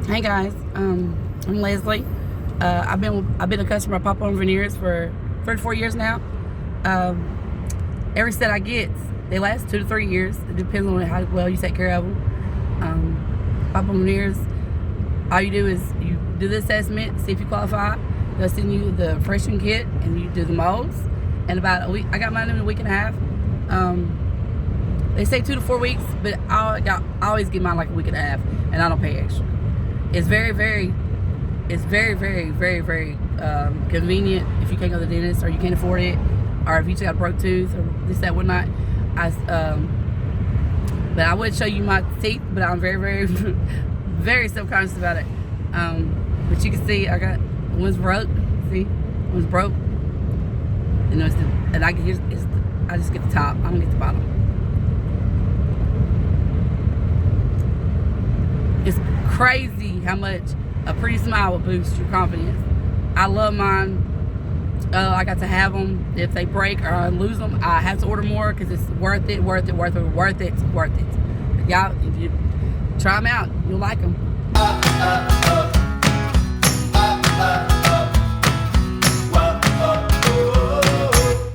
Hey guys, I'm Leslie. I've been a customer of Papa on Veneers for 34 years now. Every set I get, they last 2 to 3 years. It depends on how well you take care of them. Papa on Veneers, all you do is you do the assessment, see if you qualify. They'll send you the freshman kit and you do the molds. And about a week, I got mine in a week and a half. They say 2 to 4 weeks, but I always get mine like a week and a half, and I don't pay extra. It's very convenient if you can't go to the dentist or you can't afford it, or if you just got a broke tooth or this, that, whatnot. But I would show you my teeth, but I'm very self-conscious about it. But you can see I got one's broke. See, one's broke. You know, I just get the top. I don't get the bottom. It's crazy how much a pretty smile will boost your confidence. I love mine. I got to have them. If they break or I lose them, I have to order more because it's worth it. Y'all, if you try them out, you'll like them.